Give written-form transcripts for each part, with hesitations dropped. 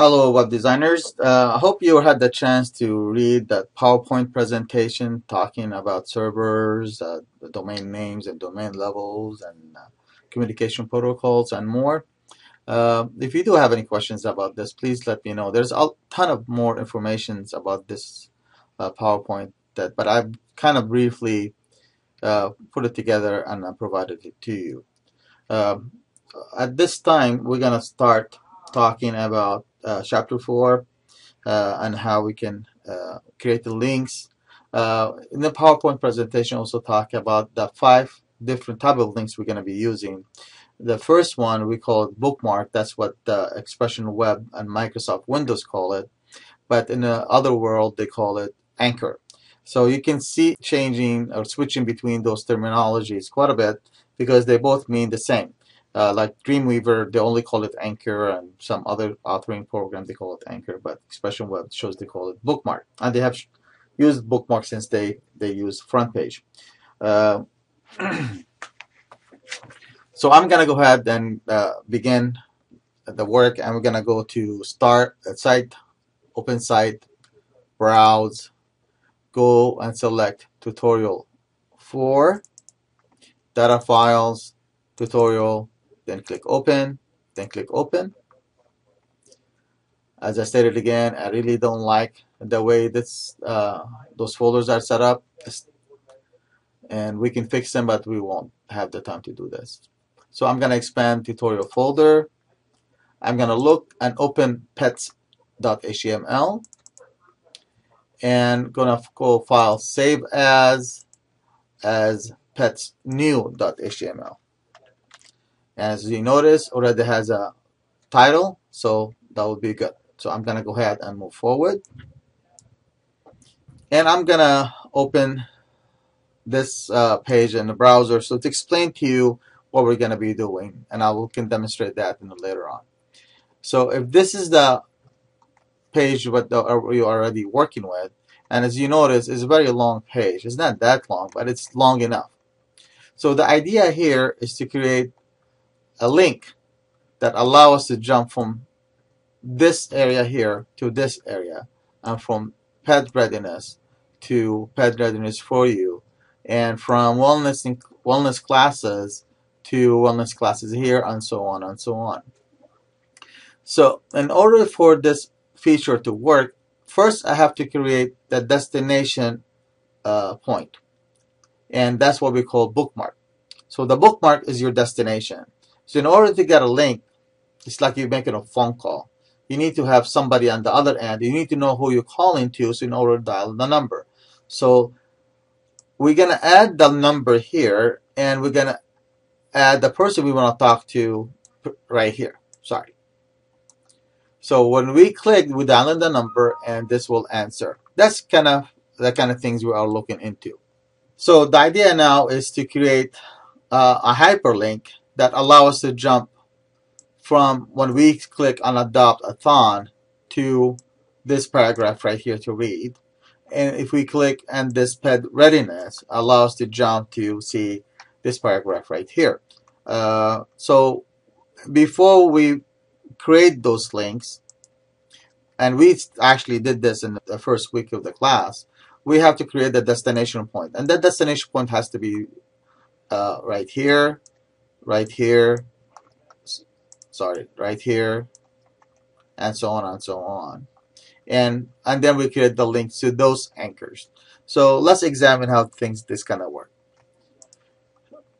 Hello, web designers. I hope you had the chance to read that PowerPoint presentation talking about servers, the domain names and domain levels, and communication protocols and more. If you do have any questions about this, please let me know. There's a ton of more information about this PowerPoint, but I've kind of briefly put it together and provided it to you. Um, at this time, we're going to start talking about Chapter 4 and how we can create the links. In the PowerPoint presentation, also talk about the 5 different type of links we're going to be using. The first one we call it bookmark. That's what Expression Web and Microsoft Windows call it. But in the other world, they call it anchor. So you can see changing or switching between those terminologies quite a bit because they both mean the same. Like Dreamweaver, they only call it Anchor, and some other authoring program they call it Anchor, but Expression Web shows they call it Bookmark, and they have used Bookmark since they use front page. Uh, so I'm gonna go ahead and begin the work, and we're gonna go to Start at Site, Open Site, Browse, go and select Tutorial 4, Data Files, Tutorial, then click Open, then click Open. As I stated again, I really don't like the way those folders are set up, and we can fix them, but we won't have the time to do this. So I'm going to expand tutorial folder. I'm going to look and open pets.html, and going to go file save as pets new.html. As you notice, already has a title, so that would be good. So I'm going to go ahead and move forward. And I'm going to open this page in the browser so to explain to you what we're going to be doing. And I can demonstrate that later on. So if this is the page what you're already working with, and as you notice, it's a very long page. It's not that long, but it's long enough. So the idea here is to create a link that allow us to jump from this area here to this area, and from pet readiness to pet readiness for you, and from wellness classes to wellness classes here, and so on and so on. So in order for this feature to work, first I have to create the destination point, and that's what we call bookmark. So the bookmark is your destination. So in order to get a link, it's like you're making a phone call. You need to have somebody on the other end. You need to know who you're calling to, so in order to dial the number. So we're going to add the number here, and we're going to add the person we want to talk to right here. Sorry. So when we click, we dial in the number, and this will answer. That's kind of the kind of things we are looking into. So the idea now is to create a hyperlink that allows us to jump from when we click on adopt a thon to this paragraph right here to read. And if we click on this pet readiness, allow us to jump to see this paragraph right here. So before we create those links, and we actually did this in the first week of the class, we have to create the destination point. And that destination point has to be right here, right here, right here, and so on and so on. And then we create the links to those anchors. So let's examine how this gonna work.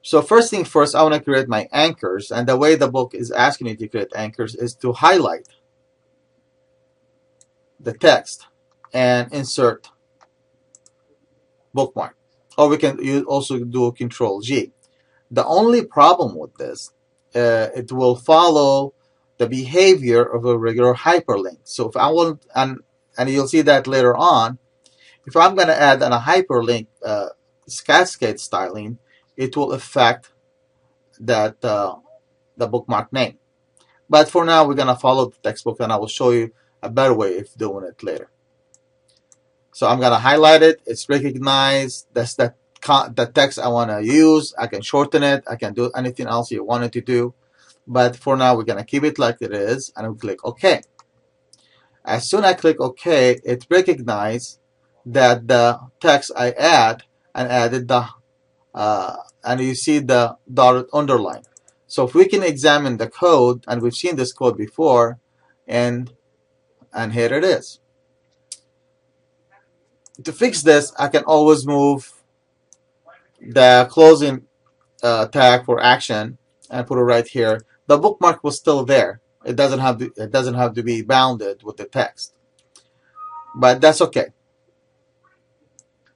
So first thing first, I want to create my anchors, and the way the book is asking me to create anchors is to highlight the text and insert bookmark. Or we can also do Control G. The only problem with this, it will follow the behavior of a regular hyperlink. So if I want, and you'll see that later on, if I'm going to add a hyperlink cascade styling, it will affect that the bookmark name. But for now, we're going to follow the textbook, and I will show you a better way of doing it later. So I'm going to highlight it. It's recognized. That's the text I want to use. I can shorten it. I can do anything else you wanted to do. But for now, we're going to keep it like it is, and we click OK. As soon as I click OK, it recognizes that the text I added the and you see the dotted underline. So if we can examine the code, and we've seen this code before, and here it is. To fix this, I can always move the closing tag for action and put it right here. The bookmark was still there. It doesn't have to be bounded with the text, but that's okay.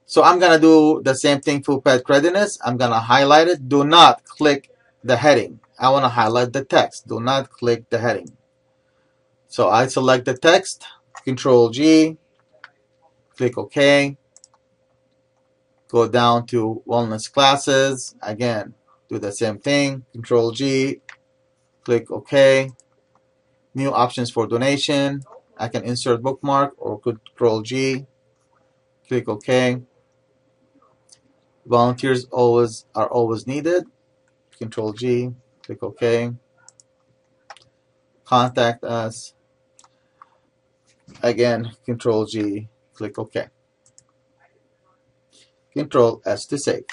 So I'm gonna do the same thing for pet readiness. I'm gonna highlight it. Do not click the heading. I want to highlight the text. Do not click the heading. So I select the text, Control G, click OK. Go down to wellness classes. Again, do the same thing. Control G, click OK. New options for donation. I can insert bookmark or Control G, click OK. Volunteers are always needed. Control G, click OK. Contact us. Again, Control G, click OK. Control S to save.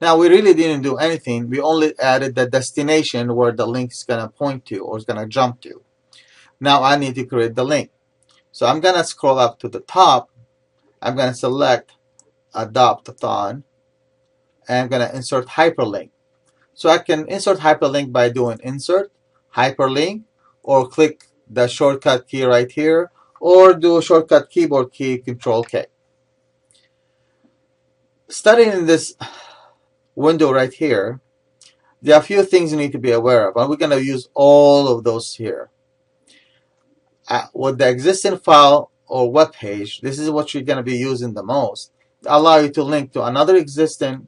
Now we really didn't do anything. We only added the destination where the link is going to point to or is going to jump to. Now I need to create the link. So I'm going to scroll up to the top. I'm going to select Adopt-a-thon, and I'm going to insert hyperlink. So I can insert hyperlink by doing insert, hyperlink, or click the shortcut key right here, or do a shortcut keyboard key, Control K. Starting in this window right here, there are a few things you need to be aware of, and we're going to use all of those here. With the existing file or web page, this is what you're going to be using the most. Allow you to link to another existing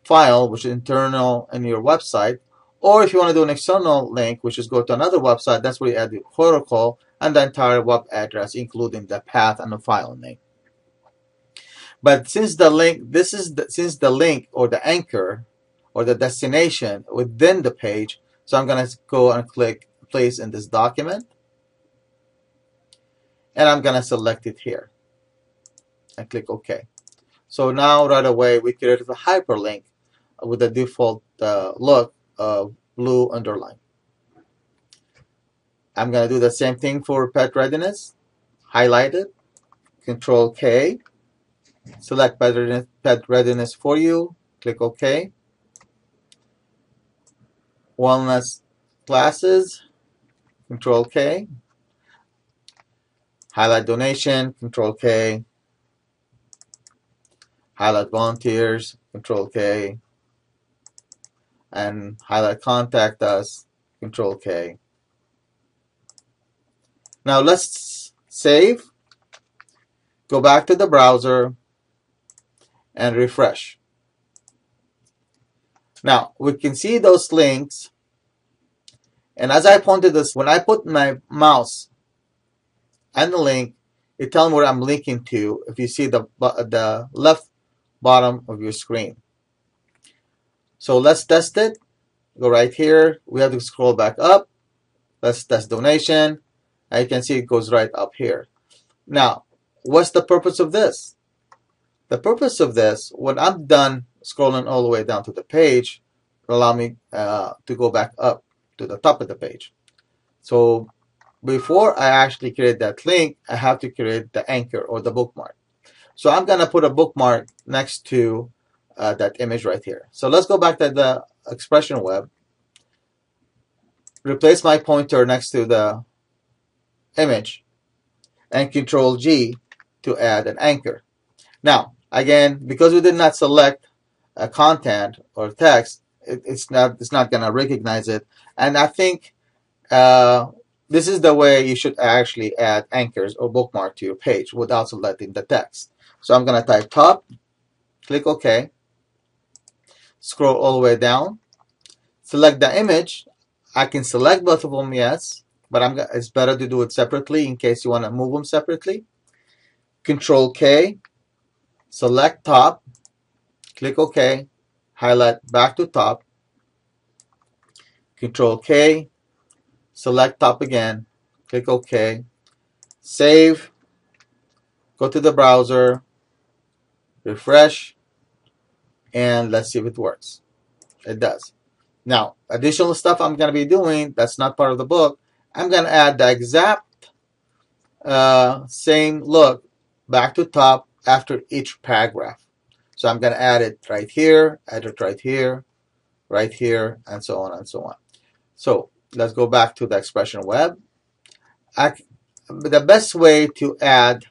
file, which is internal in your website, or if you want to do an external link, which is go to another website, that's where you add the protocol and the entire web address, including the path and the file name. But since the link, since the link or the anchor or the destination within the page, so I'm going to go and click place in this document, and I'm going to select it here and click OK. So now right away we created a hyperlink with the default look of blue underline. I'm going to do the same thing for pet readiness. Highlight it, Control K, select pet readiness for you, click OK. Wellness classes, Control K. Highlight donation, Control K. Highlight volunteers, Control K. And highlight contact us, Control K. Now let's save, go back to the browser, and refresh. Now we can see those links, and as I pointed this, when I put my mouse and the link, it tells me where I'm linking to if you see the left bottom of your screen. So let's test it. Go right here. We have to scroll back up. Let's test donation. And you can see it goes right up here. Now, what's the purpose of this? The purpose of this, when I'm done scrolling all the way down to the page, allow me to go back up to the top of the page. So before I actually create that link, I have to create the anchor or the bookmark. So I'm going to put a bookmark next to that image right here. So let's go back to the expression web. Replace my pointer next to the image and Control G to add an anchor. Now, again, because we did not select a content or text, it's not going to recognize it. And I think this is the way you should actually add anchors or bookmark to your page without selecting the text. So I'm going to type top, click OK, scroll all the way down, select the image. I can select both of them, yes, but it's better to do it separately in case you want to move them separately. Control K, select top, click OK, highlight back to top, Control K, select top again, click OK, save, go to the browser, refresh, and let's see if it works. It does. Now, additional stuff I'm going to be doing that's not part of the book, I'm going to add the exact same look back to top after each paragraph. So I'm going to add it right here, add it right here, and so on and so on. So let's go back to the expression web. The best way to add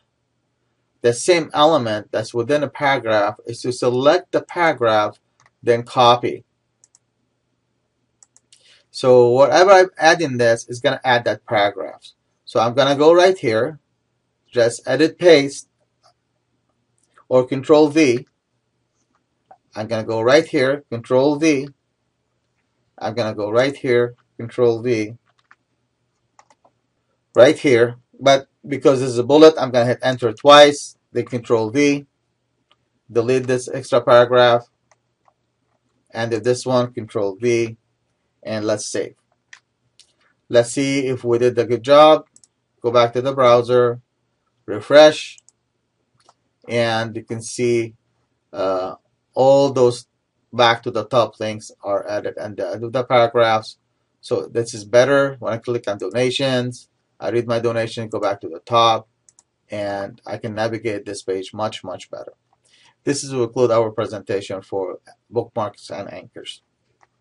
the same element that's within a paragraph is to select the paragraph, then copy. So whatever I add in this is going to add that paragraph. So I'm going to go right here, just edit paste, or Control V. I'm going to go right here, Control V. I'm going to go right here, Control V, right here. But because this is a bullet, I'm going to hit Enter twice, then Control V, delete this extra paragraph, and if this one, Control V, and let's save. Let's see if we did a good job. Go back to the browser, refresh, and you can see all those back to the top links are added and the paragraphs. So this is better. When I click on donations, I read my donation, go back to the top, and I can navigate this page much, much better. This is will conclude our presentation for bookmarks and anchors.